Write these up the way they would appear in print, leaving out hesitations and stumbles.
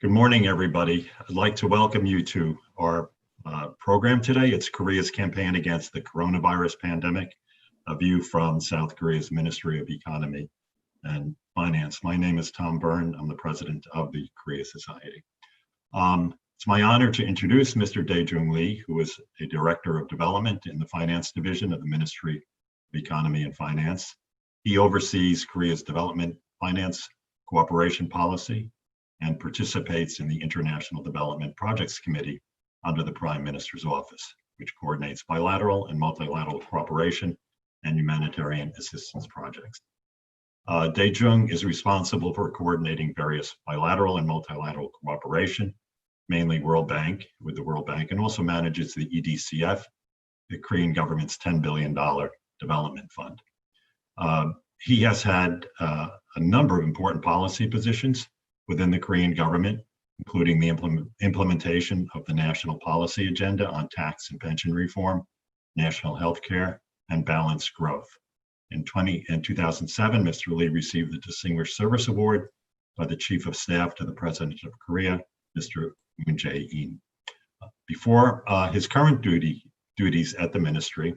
Good morning, everybody. I'd like to welcome you to our program today. It's Korea's campaign against the coronavirus pandemic, a view from South Korea's Ministry of Economy and Finance. My name is Tom Byrne. I'm the president of the Korea Society. It's my honor to introduce Mr. Dae Joong Lee, who is a director of development in the finance division of the Ministry of Economy and Finance. He oversees Korea's development, finance, cooperation policy, and participates in the International Development Projects Committee under the Prime Minister's Office, which coordinates bilateral and multilateral cooperation and humanitarian assistance projects. Dae Joong is responsible for coordinating various bilateral and multilateral cooperation, mainly World Bank, with the World Bank, and also manages the EDCF, the Korean government's $10 billion development fund. He has had a number of important policy positions within the Korean government, including the implementation of the national policy agenda on tax and pension reform, national health care, and balanced growth. In 2007, Mr. Lee received the Distinguished Service Award by the Chief of Staff to the President of Korea, Mr. Moon Jae-in. Before his current duties at the ministry,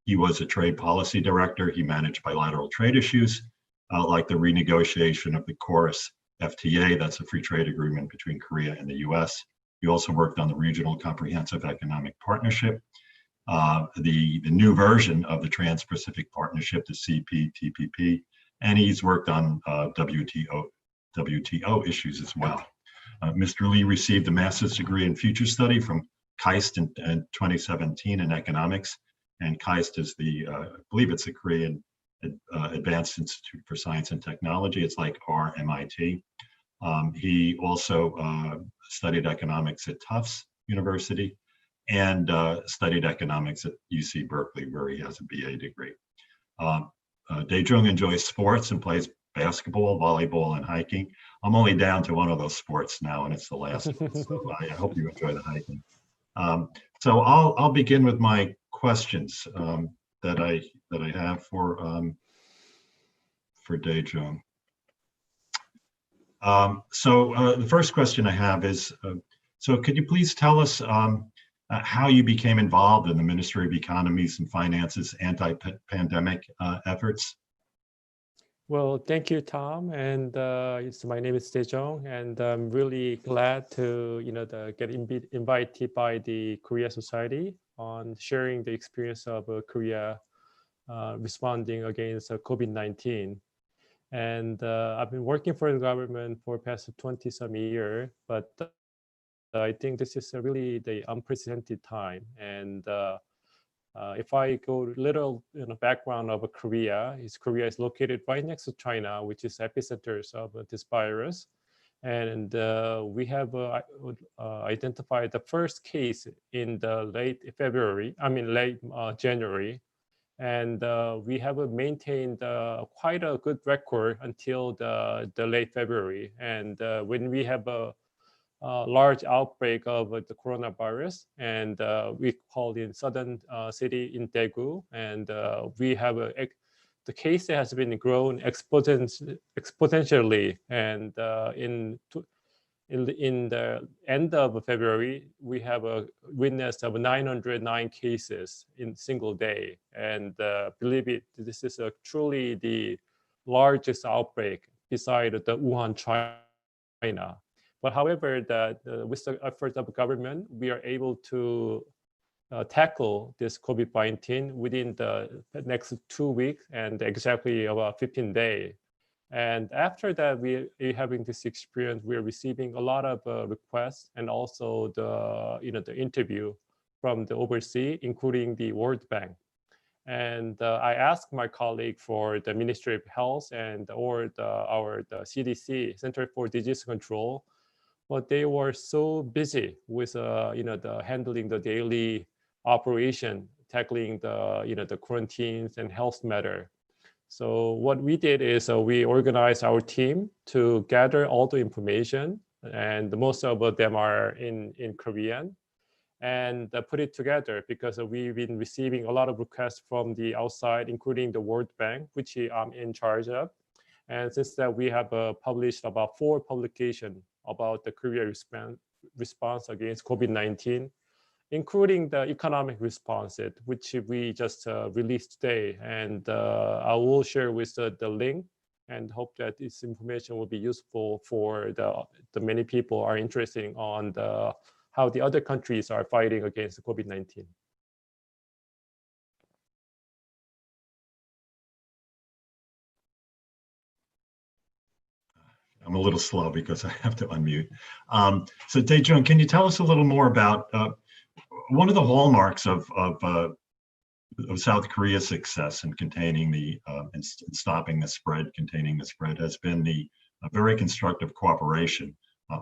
he was a trade policy director. He managed bilateral trade issues, like the renegotiation of the KORUS FTA, that's a free trade agreement between Korea and the US. He also worked on the Regional Comprehensive Economic Partnership, the new version of the Trans-Pacific Partnership, the CPTPP, and he's worked on WTO issues as well. Mr. Lee received a master's degree in future study from KAIST in 2017 in economics, and KAIST is I believe it's the Korean Advanced Institute for Science and Technology. It's like our MIT. He also studied economics at Tufts University and studied economics at UC Berkeley, where he has a BA degree. Dae Joong enjoys sports and plays basketball, volleyball, and hiking. I'm only down to one of those sports now, and it's the last one, so I hope you enjoy the hiking. So I'll begin with my questions that I have for Dae Joong. The first question I have is, so could you please tell us how you became involved in the Ministry of Economies and Finance's anti-pandemic efforts? Well, thank you, Tom. And my name is Dae Joong, and I'm really glad to get invited by the Korea Society on sharing the experience of Korea responding against COVID-19. And I've been working for the government for past 20-some years, but I think this is really the unprecedented time. And if I go little background of Korea is located right next to China, which is epicenters of this virus. And we have identified the first case in the late January. And we have maintained quite a good record until the late February. And when we have a large outbreak of the coronavirus, and we called in southern city in Daegu, and we have the case has been grown exponentially, and in the end of February, we have a witness of 909 cases in single day, and believe it, this is truly the largest outbreak beside the Wuhan, China. But however, with the efforts of the government, we are able to tackle this COVID-19 within the next 2 weeks and exactly about 15 days. And after that, we having this experience, we're receiving a lot of requests and also the interview from the overseas, including the World Bank. And I asked my colleague for the Ministry of Health and the CDC, Center for Disease Control, but they were so busy with the handling the daily operation, tackling the quarantines and health matter. So what we did is we organized our team to gather all the information, and most of them are in Korean, and put it together because we've been receiving a lot of requests from the outside, including the World Bank, which I'm in charge of. And since that, we have published about 4 publications about the Korea response against COVID-19, including the economic response, which we just released today. And I will share with the link and hope that this information will be useful for the many people are interested on how the other countries are fighting against COVID-19. I'm a little slow because I have to unmute. So Dae Joong, can you tell us a little more about one of the hallmarks of South Korea's success in containing in stopping the spread, containing the spread, has been the very constructive cooperation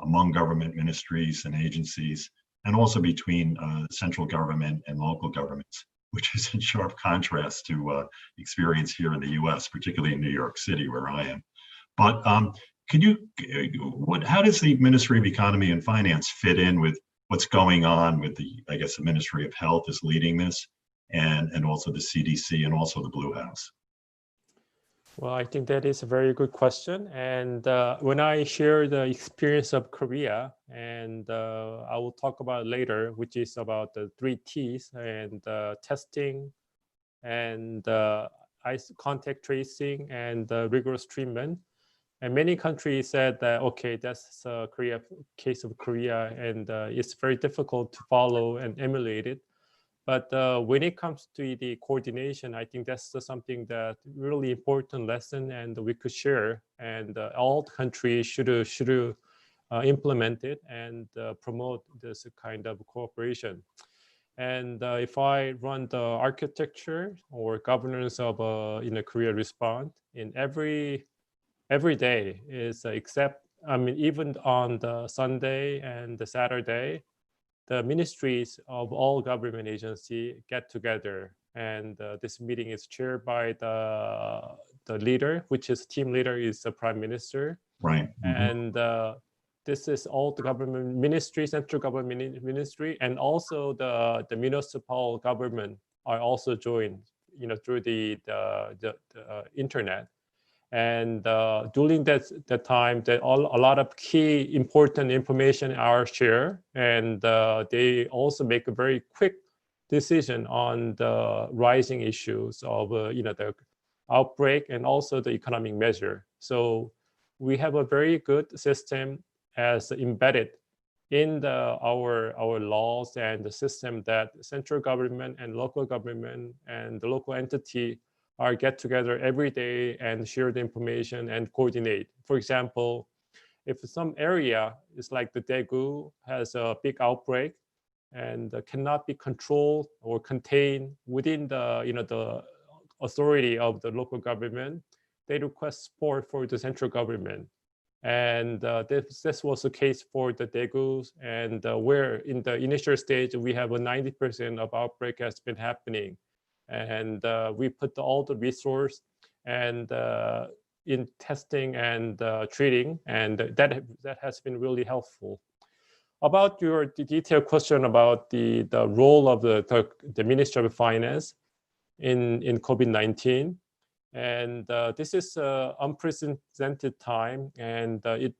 among government ministries and agencies, and also between central government and local governments, which is in sharp contrast to experience here in the U.S., particularly in New York City, where I am. But how does the Ministry of Economy and Finance fit in with what's going on with I guess the Ministry of Health is leading this, and also the CDC and also the Blue House? Well, I think that is a very good question. And when I share the experience of Korea, and I will talk about later, which is about the 3 T's and testing and contact tracing and rigorous treatment. And many countries said that, okay, that's a case of Korea, and it's very difficult to follow and emulate it. But when it comes to the coordination, I think that's something that really important lesson, and we could share. And all countries should implement it and promote this kind of cooperation. And if I run the architecture or governance of Korea Respond in every day is except, I mean, even on the Sunday and the Saturday, the ministries of all government agencies get together, and this meeting is chaired by the leader, which is team leader is the prime minister. Right. And this is all the government ministry, central government ministry, and also the municipal government are also joined, through the internet. And during that time, that a lot of key important information are shared, and they also make a very quick decision on the rising issues of the outbreak and also the economic measure. So we have a very good system as embedded in our laws and the system that central government and local government and the local entity are get together every day and share the information and coordinate. For example, if some area is like the Daegu has a big outbreak and cannot be controlled or contained within the authority of the local government, they request support for the central government. And this was the case for the Daegu, and where in the initial stage we have a 90% of outbreak has been happening. And we put all the resource and in testing and treating, and that has been really helpful. About your detailed question about the role of the Ministry of Finance in COVID-19, and this is an unprecedented time, and it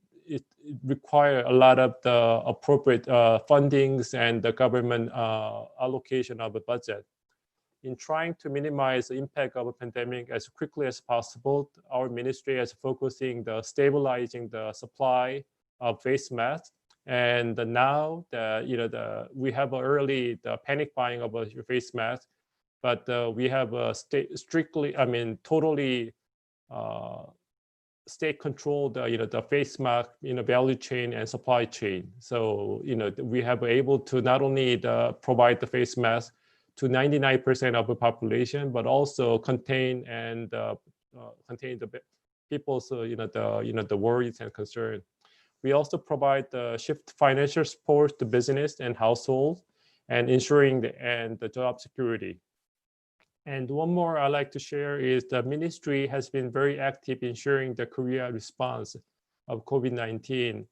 requires a lot of the appropriate fundings and the government allocation of the budget. In trying to minimize the impact of a pandemic as quickly as possible, our ministry is focusing the stabilizing the supply of face masks. And now we have the panic buying of a face mask, but we have totally state controlled the face mask value chain and supply chain. So we have able to not only provide the face mask to 99% of the population, but also contain the people's the worries and concern. We also provide the shift financial support to business and households, and ensuring the job security. And one more I like to share is the ministry has been very active in sharing the Korea response of COVID-19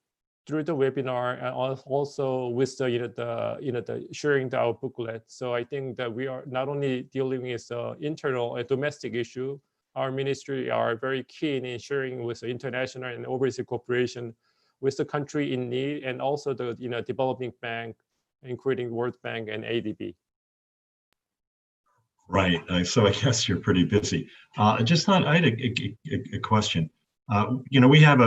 through the webinar, and also with the sharing our booklet. So I think that we are not only dealing with internal and domestic issue, our ministry are very keen in sharing with the international and overseas cooperation with the country in need, and also the developing bank, including World Bank and ADB. Right. So I guess you're pretty busy. Just thought I had a question. We have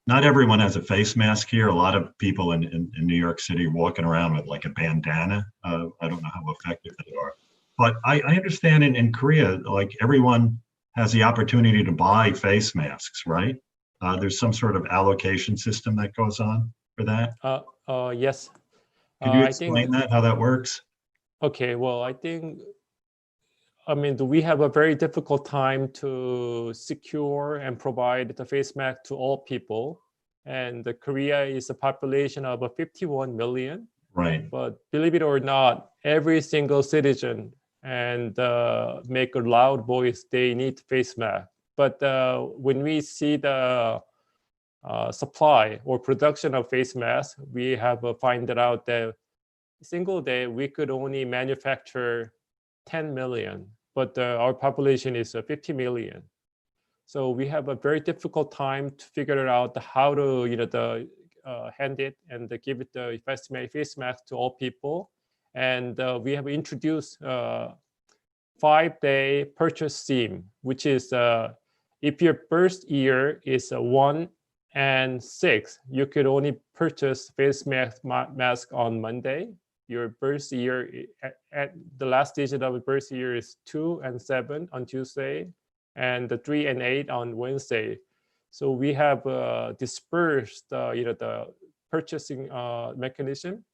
not everyone has a face mask here. A lot of people in New York City walking around with like a bandana. I don't know how effective they are. But I understand in Korea, like everyone has the opportunity to buy face masks, right? There's some sort of allocation system that goes on for that. Yes. Could you I think, explain that, how that works? okay, well, we have a very difficult time to secure and provide the face mask to all people. And Korea is a population of 51 million. Right. But believe it or not, every single citizen and make a loud voice, they need face mask. But when we see the supply or production of face masks, we have find out that single day we could only manufacture 10 million, but our population is 50 million. So we have a very difficult time to figure out how to hand it and give it the face mask to all people. And we have introduced 5-day purchase scheme, which is if your birth year is 1 and 6, you could only purchase face mask on Monday. Your birth year, at the last digit of the birth year is 2 and 7 on Tuesday, and the 3 and 8 on Wednesday. So we have dispersed the purchasing mechanism,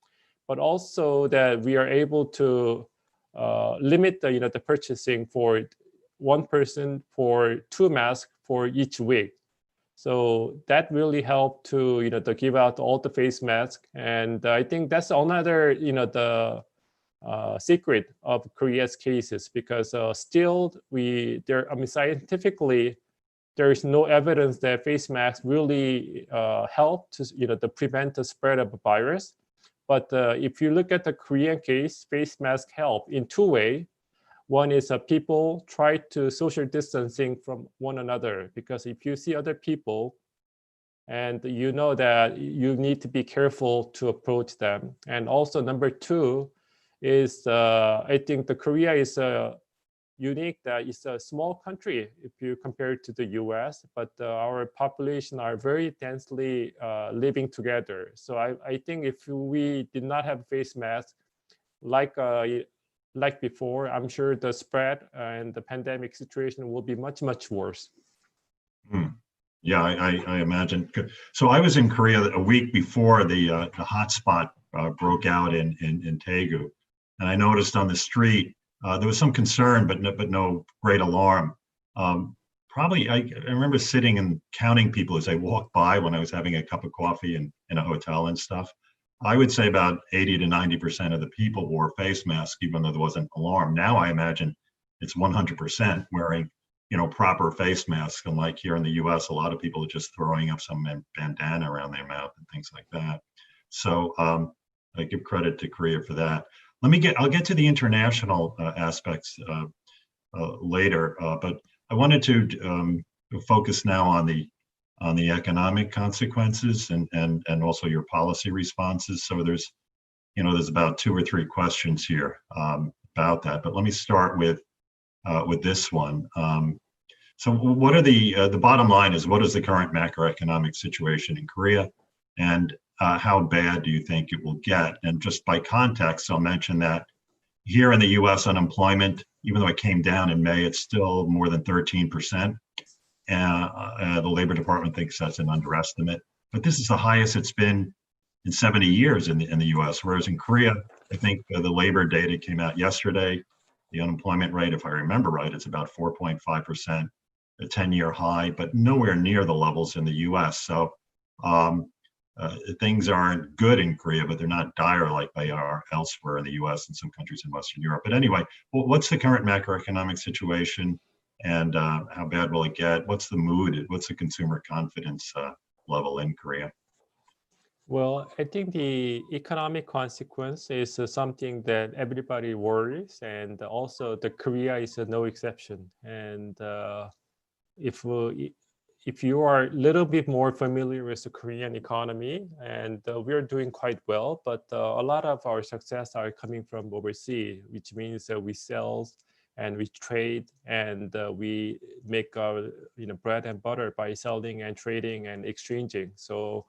but also that we are able to limit the purchasing for one person for 2 masks for each week. So that really helped to to give out all the face masks, and I think that's another the secret of Korea's cases, because still scientifically there is no evidence that face masks really help to to prevent the spread of a virus. But if you look at the Korean case, face masks help in 2 ways. One is people try to social distancing from one another, because if you see other people and you know that you need to be careful to approach them. And also number 2 is I think the Korea is unique, that it's a small country if you compare it to the US, but our population are very densely living together. So I think if we did not have face masks like before, I'm sure the spread and the pandemic situation will be much, much worse. Yeah, I imagine. So I was in Korea a week before the hotspot broke out in Daegu, and I noticed on the street there was some concern, but no great alarm. Probably, I remember sitting and counting people as they walked by when I was having a cup of coffee in a hotel and stuff. I would say about 80 to 90% of the people wore face masks, even though there wasn't an alarm. Now I imagine it's 100% wearing, proper face masks. And like here in the US, a lot of people are just throwing up some bandana around their mouth and things like that. So I give credit to Korea for that. I'll get to the international aspects later, but I wanted to focus now on the economic consequences and also your policy responses. So there's about 2 or 3 questions here about that. But let me start with this one. So what are the bottom line is, what is the current macroeconomic situation in Korea, and how bad do you think it will get? And just by context, I'll mention that here in the U.S., unemployment, even though it came down in May, it's still more than 13%. The Labor Department thinks that's an underestimate, but this is the highest it's been in 70 years in the U.S. Whereas in Korea, I think the labor data came out yesterday. The unemployment rate, if I remember right, is about 4.5%, a 10-year high, but nowhere near the levels in the U.S. So things aren't good in Korea, but they're not dire like they are elsewhere in the U.S. and some countries in Western Europe. But anyway, what's the current macroeconomic situation, and how bad will it get? What's the mood? What's the consumer confidence level in Korea? Well, I think the economic consequence is something that everybody worries, and also the Korea is no exception. And if we, if you are a little bit more familiar with the Korean economy, and we're doing quite well, but a lot of our success are coming from overseas, which means we sell and we trade, and we make our bread and butter by selling and trading and exchanging. So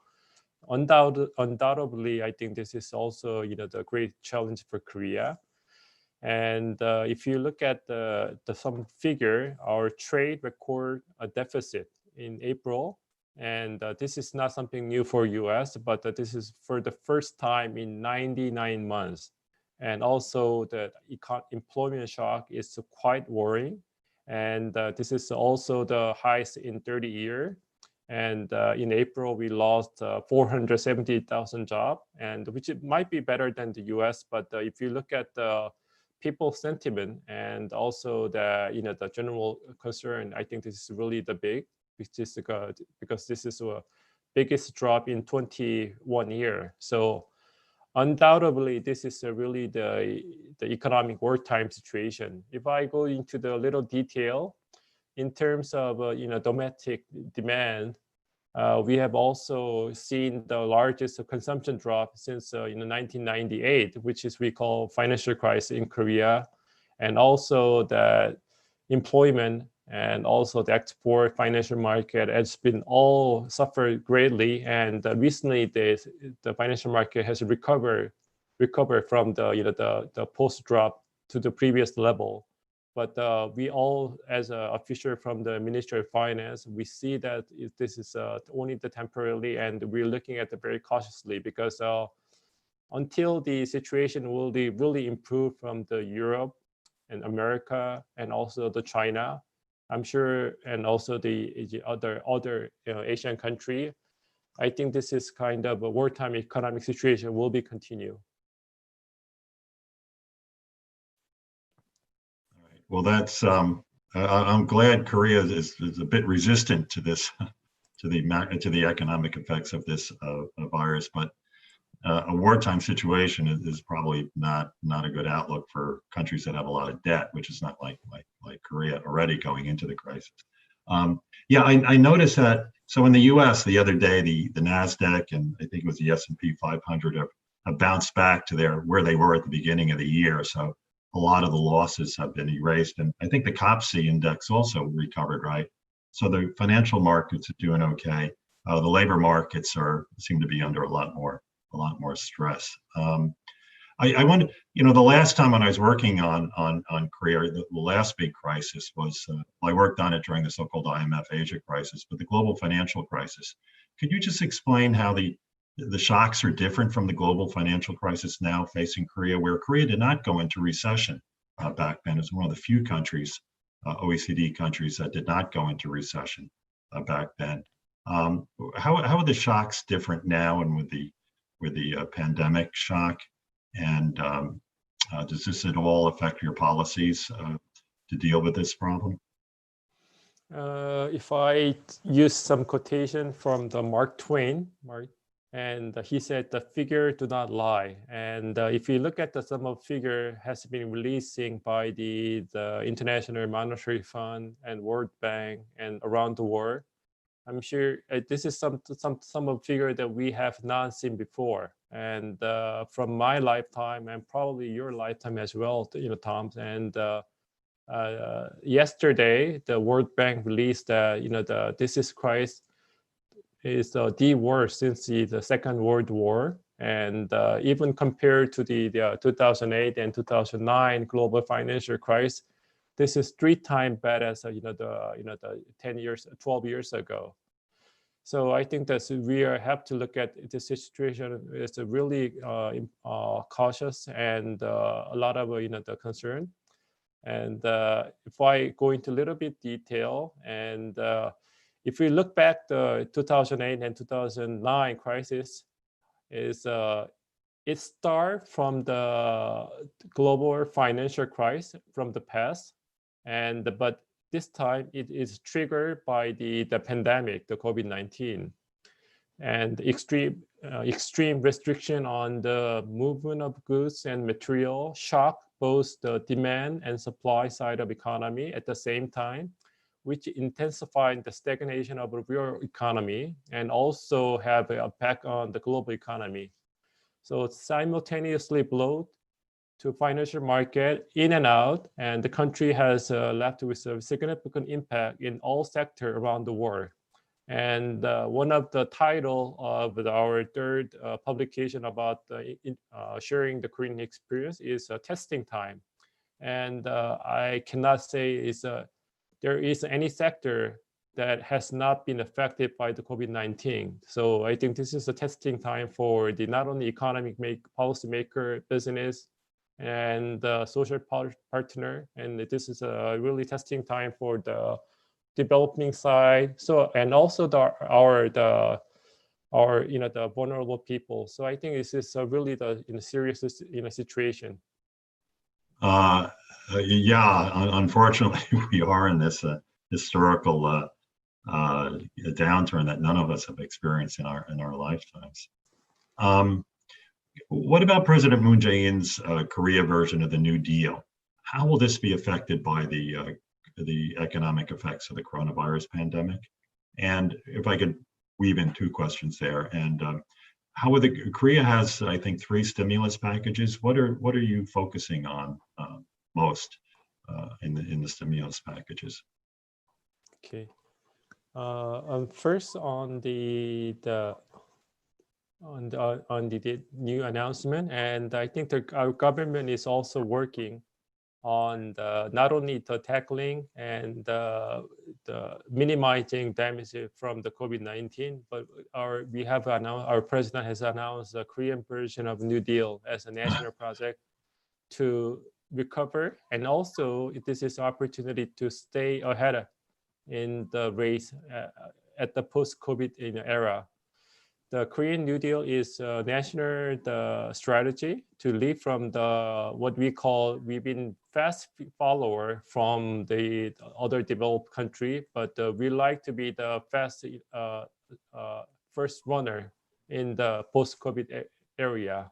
undoubtedly, I think this is also the great challenge for Korea. And if you look at the some figure, our trade record a deficit in April, and this is not something new for U.S., but this is for the first time in 99 months. And also the employment shock is quite worrying, and this is also the highest in 30 years. And in April, we lost 470,000 jobs, and which it might be better than the U.S. But if you look at the people sentiment and also the general concern, I think this is really the big, which is because this is the biggest drop in 21 years. So undoubtedly, this is really the economic wartime situation. If I go into the little detail in terms of domestic demand, we have also seen the largest consumption drop since 1998, which is we call financial crisis in Korea, and also the employment and also the export financial market has been all suffered greatly. And recently, the financial market has recovered from the post drop to the previous level. But we all, as an official from the Ministry of Finance, we see that this is only the temporarily, and we're looking at it very cautiously because until the situation will really improve from the Europe and America and also the China, I'm sure, and also the other Asian country, I think this is kind of a wartime economic situation will be continue. Well, that's I'm glad Korea is a bit resistant to this, to the economic effects of this virus. But a wartime situation is probably not a good outlook for countries that have a lot of debt, which is not like Korea already going into the crisis. Yeah, I noticed that. So in the U.S. the other day, the Nasdaq and I think it was the S&P 500 have bounced back to where they were at the beginning of the year. So a lot of the losses have been erased, and I think the COPSI index also recovered, right? So the financial markets are doing okay. The labor markets seem to be under a lot more stress. I wonder, the last time when I was working on Korea, the last big crisis was, I worked on it during the so-called IMF Asia crisis, but the global financial crisis. Could you just explain how the shocks are different from the global financial crisis now facing Korea, where Korea did not go into recession back then? It's one of the few countries, OECD countries, that did not go into recession back then. How are the shocks different now, and with the pandemic shock? And does this at all affect your policies to deal with this problem? If I use some quotation from the Mark Twain, and he said the figure do not lie. And if you look at the sum of figure has been releasing by the International Monetary Fund and World Bank and around the world, I'm sure this is some of figure that we have not seen before. And from my lifetime and probably your lifetime as well, Tom. And yesterday, the World Bank released this is crisis is the worst since the Second World War, and even compared to the 2008 and 2009 global financial crisis, this is 3 times bad as the 10 years, 12 years ago. So I think that we have to look at the situation as a really cautious and a lot of the concern. And if I go into a little bit detail, and if we look back the 2008 and 2009 crisis, it started from the global financial crisis from the past, but this time it is triggered by the pandemic, the COVID-19. and extreme restriction on the movement of goods and material shock both the demand and supply side of economy at the same time, which intensified the stagnation of the real economy and also have an impact on the global economy. So it simultaneously blowed to financial market in and out, and the country has left with a significant impact in all sectors around the world. And one of the title of our third publication about sharing the Korean experience is testing time. And I cannot say there is any sector that has not been affected by the COVID-19. So I think this is a testing time for the not only economic policymaker, business, and social partner. And this is a really testing time for the developing side. So and also the vulnerable people. So I think this is really the serious situation. Yeah, unfortunately, we are in this historical downturn that none of us have experienced in our lifetimes. What about President Moon Jae-in's Korea version of the New Deal? How will this be affected by the economic effects of the coronavirus pandemic? And if I could weave in two questions there, and how would Korea has, I think, 3 stimulus packages. What are you focusing on most in the stimulus packages? Okay. First on the new announcement, and I think our government is also working on not only the tackling and the minimizing damage from the COVID-19, but our president has announced a Korean version of New Deal as a national project to recover, and also this is an opportunity to stay ahead in the race at the post-COVID era. The Korean New Deal is a national strategy to leave from we've been fast follower from the other developed country, but we like to be the first runner in the post-COVID area.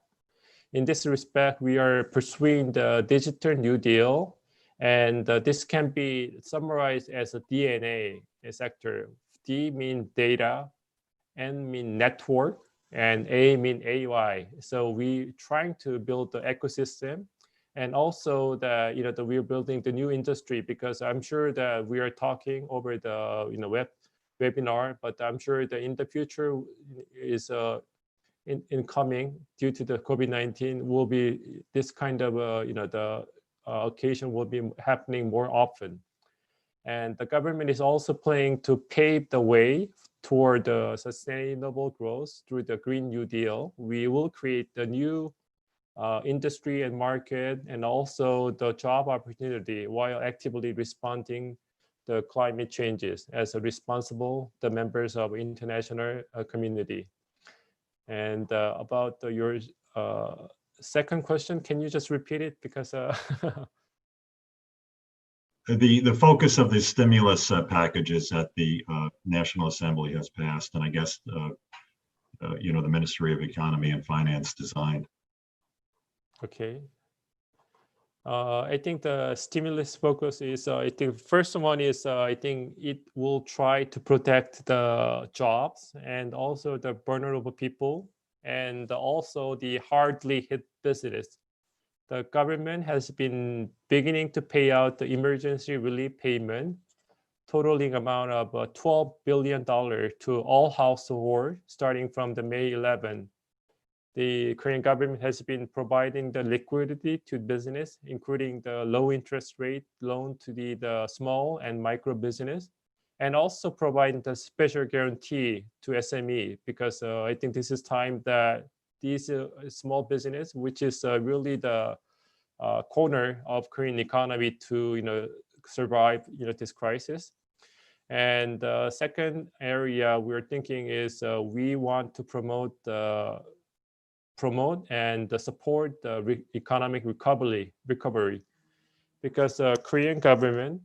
In this respect, we are pursuing the digital New Deal, and this can be summarized as a DNA sector. D means data, N mean network, and A mean AI. So we trying to build the ecosystem, and also we're building the new industry, because I'm sure that we are talking over the webinar, but I'm sure that in the future is incoming due to the COVID-19 will be this kind of the occasion will be happening more often. And the government is also planning to pave the way toward sustainable growth through the Green New Deal. We will create the new industry and market, and also the job opportunity, while actively responding the climate changes as a responsible the members of international community. And about your second question, can you just repeat it? Because the focus of the stimulus packages that the National Assembly has passed, and I guess the Ministry of Economy and Finance designed. Okay. I think the stimulus focus is, I think first one is, I think it will try to protect the jobs and also the vulnerable people, and also the hardly hit business. The government has been beginning to pay out the emergency relief payment, totaling amount of $12 billion to all households starting from the May 11. The Korean government has been providing the liquidity to business, including the low interest rate loan to the small and micro business, and also providing the special guarantee to SME, because I think this is time that these small business, which is really the corner of Korean economy to survive this crisis. And the second area we're thinking is we want to promote and support the economic recovery, because the Korean government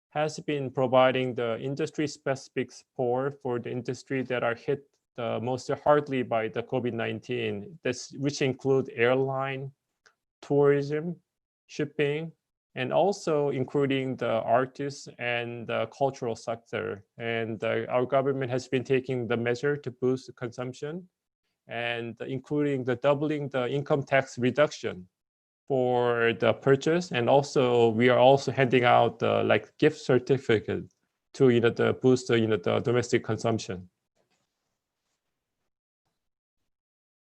has been providing the industry-specific support for the industry that are hit most hardly by the COVID-19, which include airline, tourism, shipping, and also including the artists and the cultural sector. And our government has been taking the measure to boost consumption, and including the doubling the income tax reduction for the purchase. And also we are also handing out like gift certificate to the boost the domestic consumption.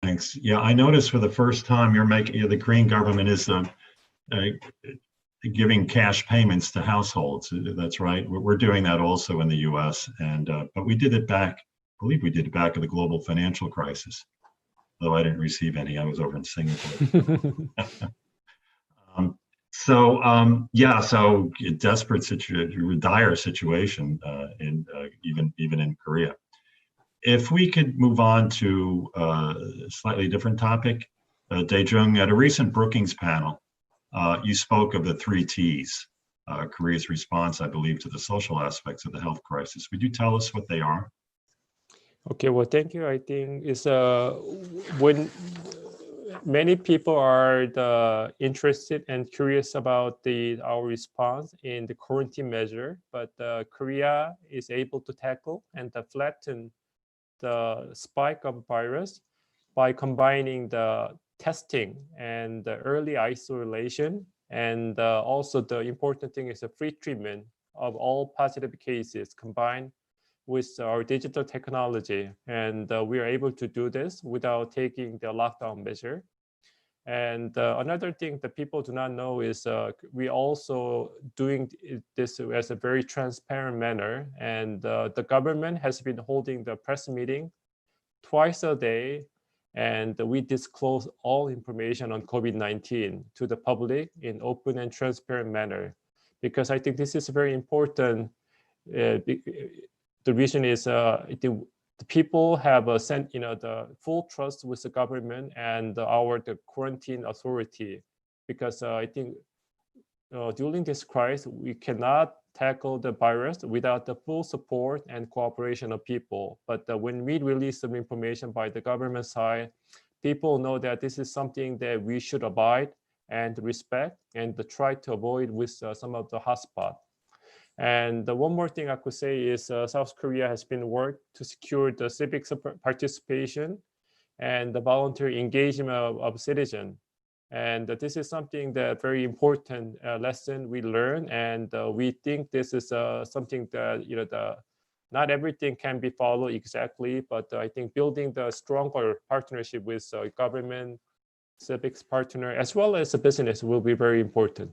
Thanks. Yeah, I noticed for the first time the Korean government is giving cash payments to households. That's right. We're doing that also in the U.S. And but we did it back. I believe we did it back in the global financial crisis. Though I didn't receive any. I was over in Singapore. So desperate situation, dire situation even in Korea. If we could move on to a slightly different topic, Dae Joong, at a recent Brookings panel, you spoke of the 3 T's, Korea's response, I believe, to the social aspects of the health crisis. Would you tell us what they are? Okay, well, thank you. I think it's when many people are interested and curious about our response in the quarantine measure, but Korea is able to tackle and flatten the spike of virus by combining the testing and the early isolation, and also the important thing is the free treatment of all positive cases combined with our digital technology. And we are able to do this without taking the lockdown measure. And another thing that people do not know is we also doing this as a very transparent manner. And the government has been holding the press meeting twice a day, and we disclose all information on COVID-19 to the public in open and transparent manner, because I think this is very important. The reason is the people have the full trust with the government and the quarantine authority, because I think during this crisis we cannot tackle the virus without the full support and cooperation of people. But when we release some information by the government side, people know that this is something that we should abide and respect and try to avoid with some of the hotspots. And one more thing I could say is South Korea has been worked to secure the civic participation and the voluntary engagement of citizens. And this is something that very important lesson we learn. And we think this is something that, not everything can be followed exactly, but I think building the stronger partnership with government, civics partner, as well as the business will be very important.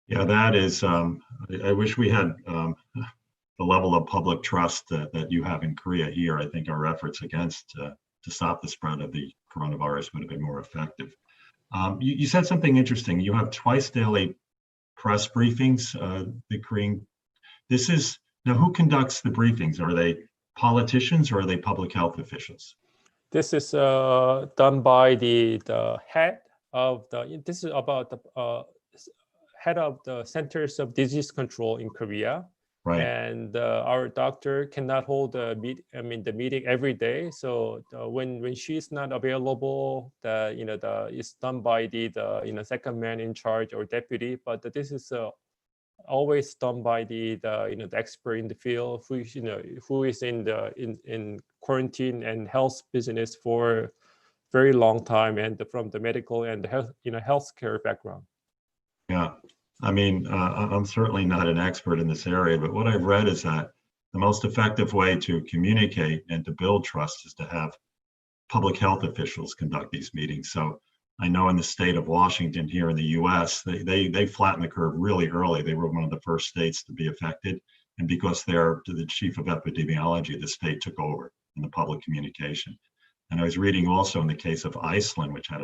Yeah, that is, I wish we had the level of public trust that you have in Korea here. I think our efforts to stop the spread of the coronavirus would have been more effective. You said something interesting. You have twice daily press briefings, the Korean. Now, who conducts the briefings? Are they politicians or are they public health officials? This is done by the head of this is about the head of the Centers of Disease Control in Korea. Right. And our doctor cannot hold the meeting every day. So when she's not available, it's done by the second man in charge or deputy. But this is always done by the expert in the field who is in quarantine and health business for very long time and from the medical and health healthcare background. Yeah, I mean, I'm certainly not an expert in this area, but what I've read is that the most effective way to communicate and to build trust is to have public health officials conduct these meetings. So I know in the state of Washington here in the US, they flattened the curve really early. They were one of the first states to be affected. And because they're the chief of epidemiology, the state took over in the public communication. And I was reading also in the case of Iceland, which had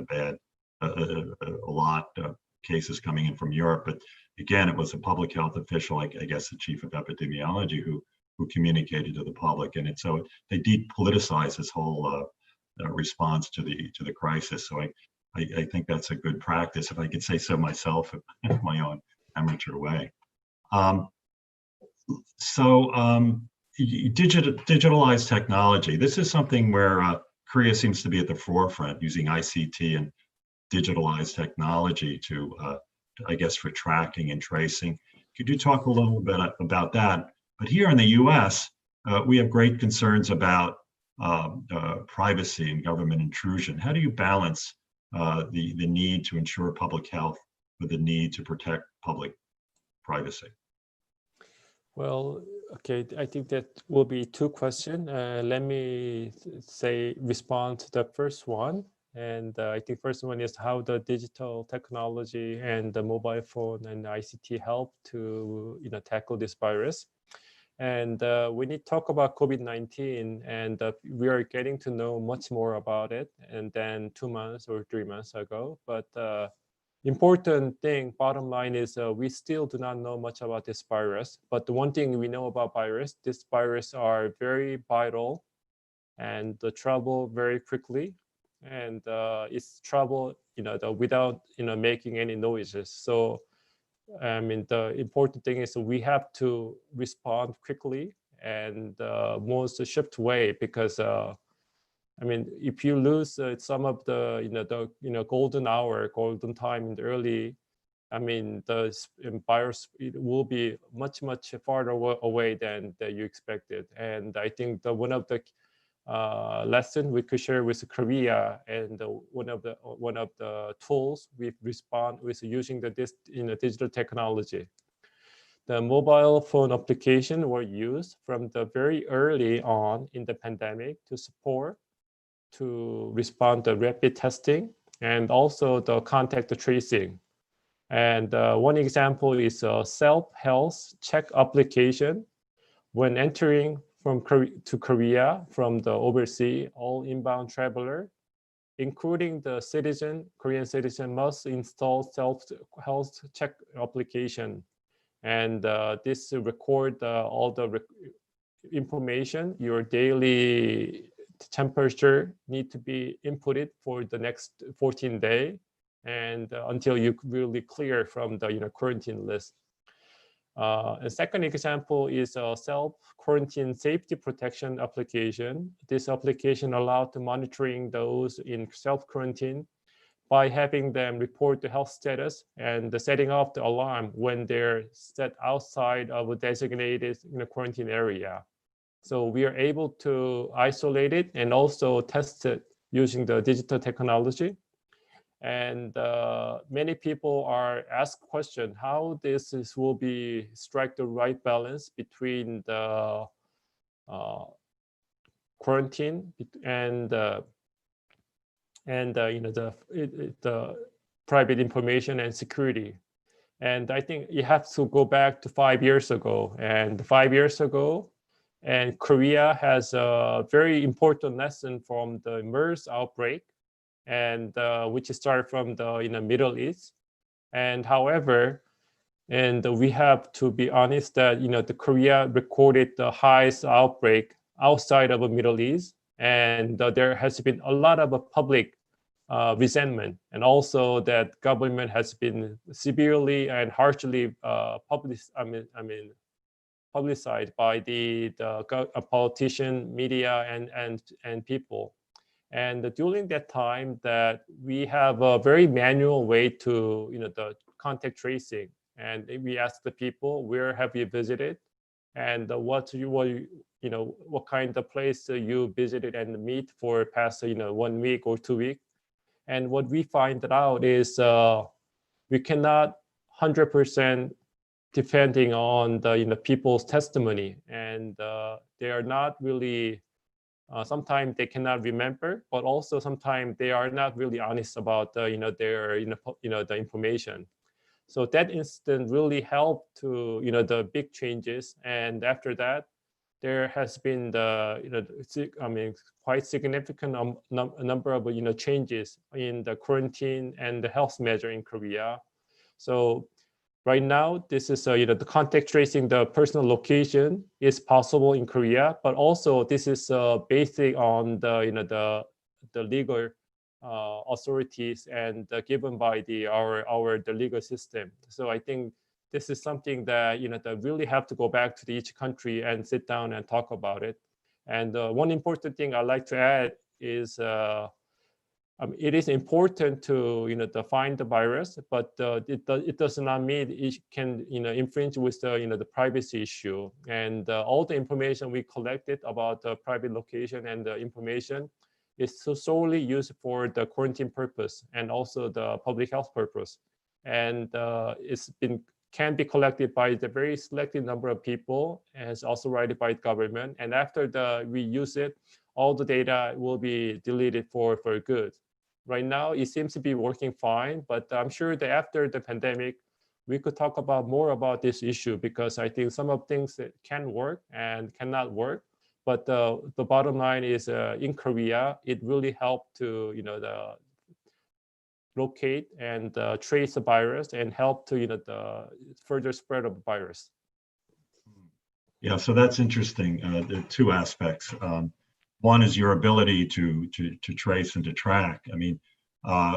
a lot of cases coming in from Europe, but again, it was a public health official, I guess the chief of epidemiology, who communicated to the public, and so they depoliticized this whole response to the crisis. So I think that's a good practice, if I could say so myself, in my own amateur way. digitalized technology. This is something where Korea seems to be at the forefront, using ICT and digitalized technology to, I guess, for tracking and tracing. Could you talk a little bit about that? But here in the U.S., we have great concerns about privacy and government intrusion. How do you balance the need to ensure public health with the need to protect public privacy? Well, okay, I think that will be two questions. Let me respond to the first one. And I think first one is how the digital technology and the mobile phone and ICT help to tackle this virus. And when you talk about COVID-19, and we are getting to know much more about it and then 2 months or 3 months ago. But important thing, bottom line is we still do not know much about this virus. But the one thing we know about this virus are very vital and travel very quickly, and it's travel without making any noises. So I mean, the important thing is we have to respond quickly and most shift way, because I mean, if you lose some of the golden time in the early, I mean, the virus, it will be much farther away than you expected. And I think one of the lesson we could share with Korea, and one of the tools we respond with using the digital technology. The mobile phone application were used from the very early on in the pandemic to respond to rapid testing and also the contact tracing. And one example is a self-health check application. When entering to Korea from the overseas, all inbound traveler, including the Korean citizen, must install self-health check application. And this record all the information. Your daily temperature need to be inputted for the next 14 days, and until you really clear from the quarantine list. A second example is a self-quarantine safety protection application. This application allows to monitoring those in self-quarantine by having them report the health status and the setting off the alarm when they're set outside of a designated quarantine area. So we are able to isolate it and also test it using the digital technology. And many people are asked question how will be strike the right balance between the quarantine and the private information and security. And I think you have to go back to 5 years ago. And 5 years ago, and Korea has a very important lesson from the MERS outbreak, and which started from the Middle East. And however, and we have to be honest that the Korea recorded the highest outbreak outside of the Middle East, and there has been a lot of public resentment, and also that government has been severely and harshly publicized by the politician, media, and people. And during that time, that we have a very manual way to the contact tracing, and we ask the people, where have you visited, and what kind of place you visited and meet for past 1 week or 2 weeks. And what we find out is we cannot 100% depending on the people's testimony, and they are not really. Sometimes they cannot remember, but also sometimes they are not really honest about their the information. So that incident really helped to the big changes, and after that, there has been quite significant number of changes in the quarantine and the health measure in Korea. So right now, this is the contact tracing the personal location is possible in Korea, but also this is basic on the legal authorities and given by the legal system. So I think this is something that that really have to go back to each country and sit down and talk about it. And one important thing I'd like to add is it is important to to find the virus, but it does not mean it can infringe with the privacy issue. And all the information we collected about the private location and the information is solely used for the quarantine purpose and also the public health purpose. And can be collected by the very selected number of people, and it's also rated by the government. And after we use it, all the data will be deleted for good. Right now, it seems to be working fine, but I'm sure that after the pandemic, we could talk about more about this issue, because I think some of things that can work and cannot work. But the bottom line is, in Korea, it really helped to locate and trace the virus and help to the further spread of the virus. Yeah, so that's interesting. There are two aspects. One is your ability to trace and to track. I mean,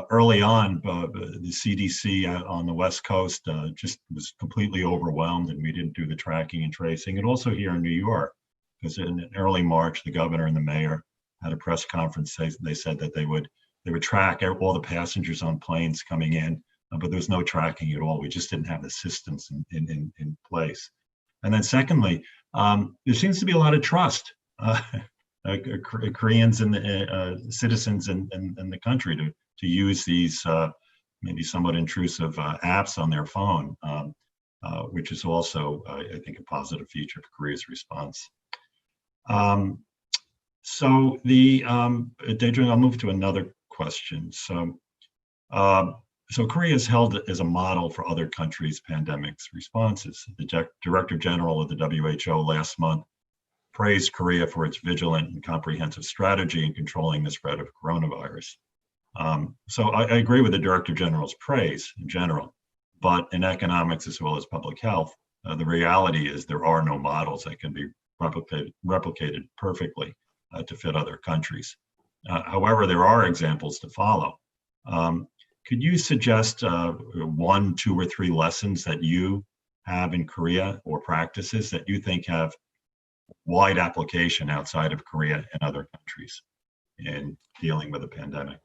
early on, the CDC on the West Coast just was completely overwhelmed, and we didn't do the tracking and tracing. And also here in New York, because in early March, the governor and the mayor had a press conference. They said that they would track all the passengers on planes coming in, but there was no tracking at all. We just didn't have the systems in place. And then secondly, there seems to be a lot of trust. Koreans and citizens in the country to use these maybe somewhat intrusive apps on their phone, which is also, I think, a positive feature of Korea's response. So Dae Joong, I'll move to another question. So Korea is held as a model for other countries' pandemics responses. The Director General of the WHO last month praised Korea for its vigilant and comprehensive strategy in controlling the spread of coronavirus. So I agree with the Director General's praise in general, but in economics as well as public health, the reality is there are no models that can be replicated perfectly to fit other countries. However, there are examples to follow. Could you suggest 1, 2, or 3 lessons that you have in Korea or practices that you think have wide application outside of Korea and other countries in dealing with a pandemic?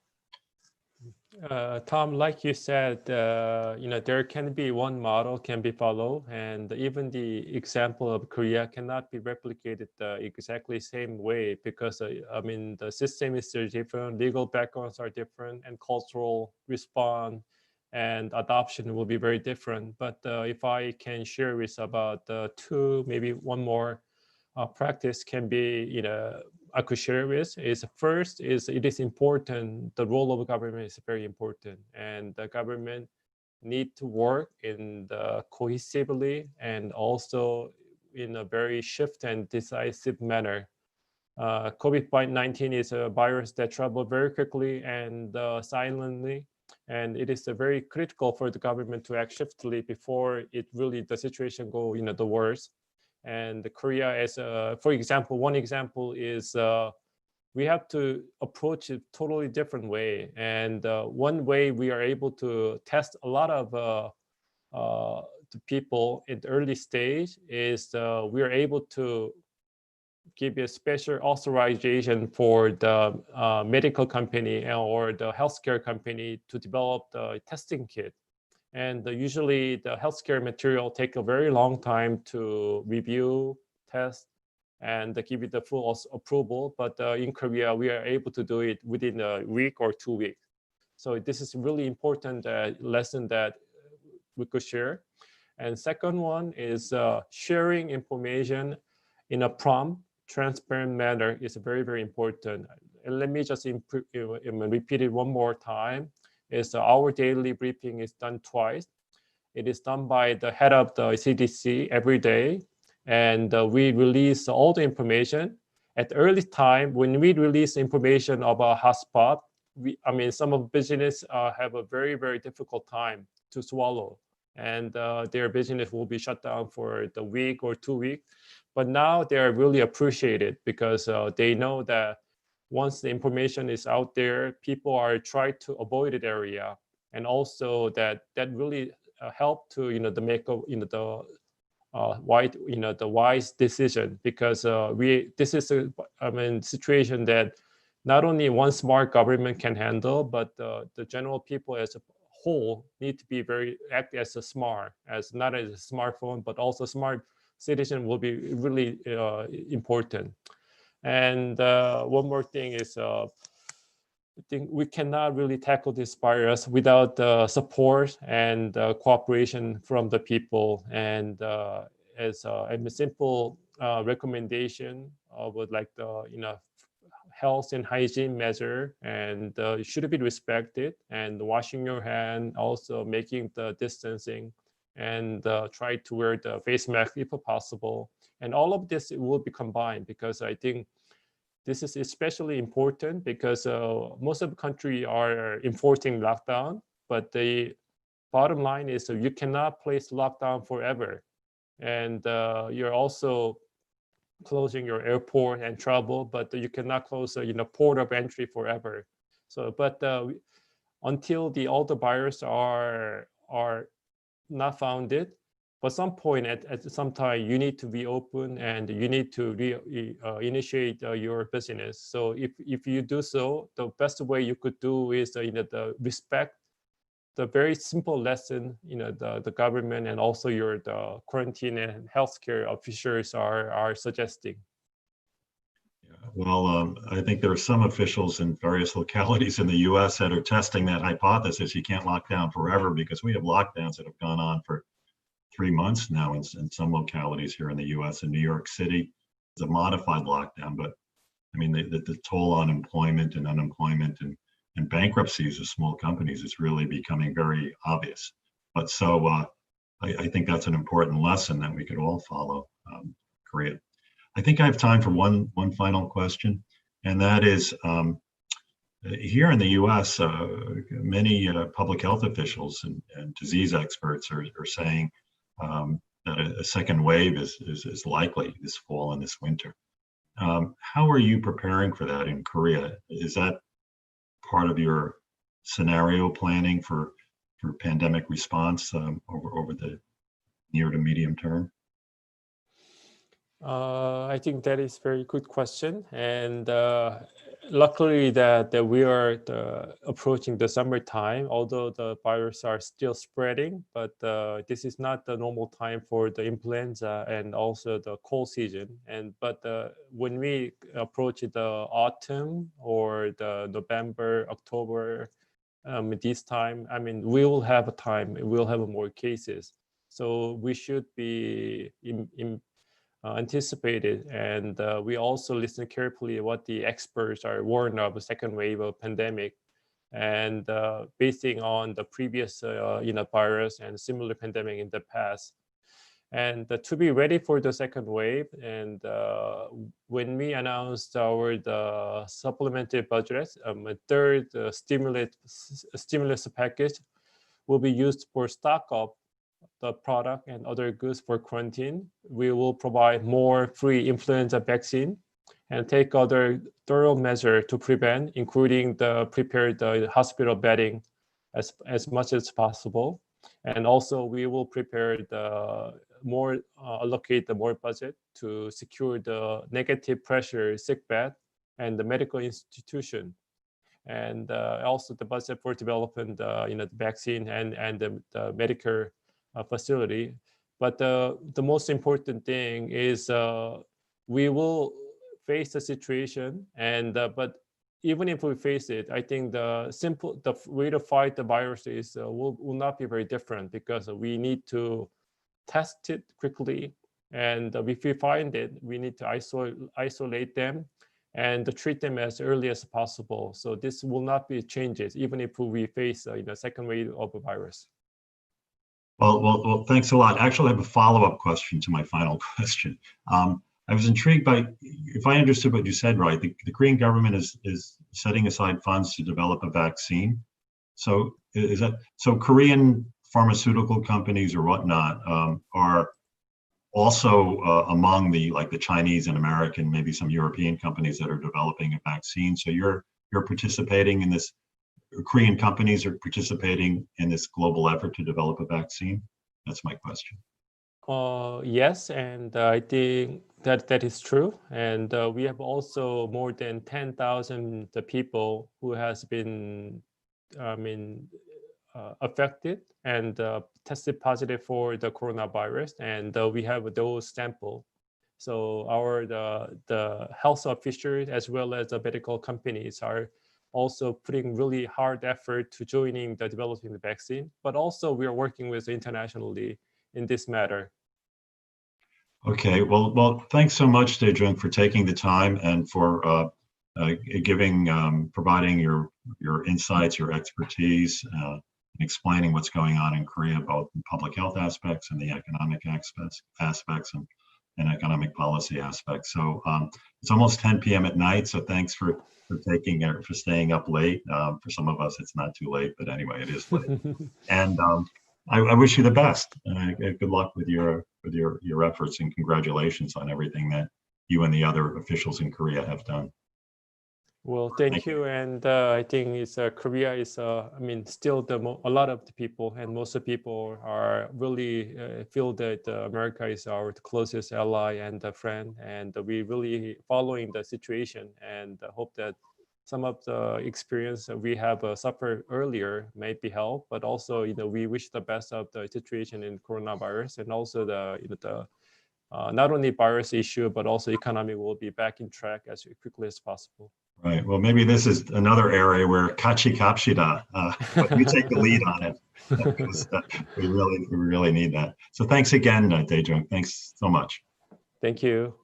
Tom, like you said, there can be one model can be followed, and even the example of Korea cannot be replicated exactly same way, because I mean the system is still different, legal backgrounds are different, and cultural response and adoption will be very different. But if I can share with about 2, maybe one more practice can be, I could share with is, first is it is important, the role of government is very important, and the government need to work in the cohesively and also in a very swift and decisive manner. COVID-19 is a virus that travels very quickly and silently, and it is very critical for the government to act swiftly before the situation go the worst. And Korea, as for example, one example is we have to approach it totally different way. And one way we are able to test a lot of the people in the early stage is we are able to give a special authorization for the medical company or the healthcare company to develop the testing kit. And usually the healthcare material take a very long time to review, test, and give it the full approval. But in Korea, we are able to do it within a week or 2 weeks. So this is a really important lesson that we could share. And second one is sharing information in a prompt, transparent manner is very, very important. And let me just repeat it one more time. Is our daily briefing is done twice. It is done by the head of the CDC every day, and we release all the information. At the early time, when we release information about hotspot, some of business have a very, very difficult time to swallow, and their business will be shut down for the week or 2 weeks. But now they are really appreciated because they know that once the information is out there, people are trying to avoid that area, and also that really help to the make of the the wise decision, because this is a situation that not only one smart government can handle, but the general people as a whole need to be act as a smart, as not as a smartphone, but also smart citizen will be really important. And one more thing is, I think we cannot really tackle this virus without the support and cooperation from the people. And as a simple recommendation, I would like the health and hygiene measure, and it should be respected. And washing your hand, also making the distancing, and try to wear the face mask if possible. And all of this will be combined, because I think this is especially important because most of the country are enforcing lockdown, but the bottom line is you cannot place lockdown forever. And you're also closing your airport and travel, but you cannot close port of entry forever. So, but until all the viruses are not founded, but some point at some time you need to be open and you need to initiate your business. So if you do so, the best way you could do is the respect the very simple lesson the government and also the quarantine and healthcare officials are suggesting. Well, I think there are some officials in various localities in the U.S. that are testing that hypothesis. You can't lock down forever, because we have lockdowns that have gone on for 3 months now in some localities here in the U.S. In New York City, it's a modified lockdown, but I mean the toll on employment and unemployment and bankruptcies of small companies is really becoming very obvious. But so I think that's an important lesson that we could all follow. Korea. I think I have time for one final question, and that is here in the U.S., many public health officials and disease experts are saying that a second wave is likely this fall and this winter. How are you preparing for that in Korea? Is that part of your scenario planning for pandemic response over the near to medium term? I think that is a very good question, and luckily that we are approaching the summertime, although the virus are still spreading, but this is not the normal time for the influenza and also the cold season. But when we approach the autumn or the November, October, this time, I mean, we will have a time, we'll have more cases. So we should be anticipated, and we also listen carefully what the experts are warned of a second wave of pandemic, and basing on the previous virus and similar pandemic in the past, and to be ready for the second wave. And when we announced the supplementary budget, a third stimulus package will be used for stock up the product and other goods for quarantine. We will provide more free influenza vaccine and take other thorough measure to prevent, including prepare the hospital bedding as much as possible. And also we will prepare allocate the more budget to secure the negative pressure sick bed and the medical institution. And also the budget for developing the vaccine and the medical facility. But the most important thing is we will face the situation, and but even if we face it, I think the way to fight the virus is will not be very different, because we need to test it quickly, and if we find it, we need to isolate them and treat them as early as possible. So this will not be changes even if we face a second wave of a virus. Well, thanks a lot. Actually, I have a follow-up question to my final question. I was intrigued by, if I understood what you said right, the Korean government is setting aside funds to develop a vaccine. So is that so? Korean pharmaceutical companies or whatnot are also among the Chinese and American, maybe some European companies that are developing a vaccine. So you're participating in this Korean companies are participating in this global effort to develop a vaccine? That's my question. Yes, and I think that is true. And we have also more than 10,000 people who has been, affected and tested positive for the coronavirus, and we have those sample. So the health officials as well as the medical companies are also putting really hard effort to joining the developing the vaccine. But also we are working with internationally in this matter. Okay, well, thanks so much, Dae Joong, for taking the time and for providing your insights, your expertise, and explaining what's going on in Korea, both in public health aspects and the economic aspects and economic policy aspects. So it's almost 10 p.m. at night, so thanks for staying up late. For some of us, it's not too late, but anyway, it is late. And I wish you the best. Good luck with your efforts, and congratulations on everything that you and the other officials in Korea have done. Well, thank you. And I think it's Korea is still a lot of the people and most of the people are really feel that America is our closest ally and friend, and we really following the situation and hope that some of the experience that we have suffered earlier may be helped, but also we wish the best of the situation in coronavirus, and also the not only virus issue but also economy will be back in track as quickly as possible. Right. Well, maybe this is another area where kachi kapshida, but you take the lead on it, because we really need that. So thanks again, Dae Joong. Thanks so much. Thank you.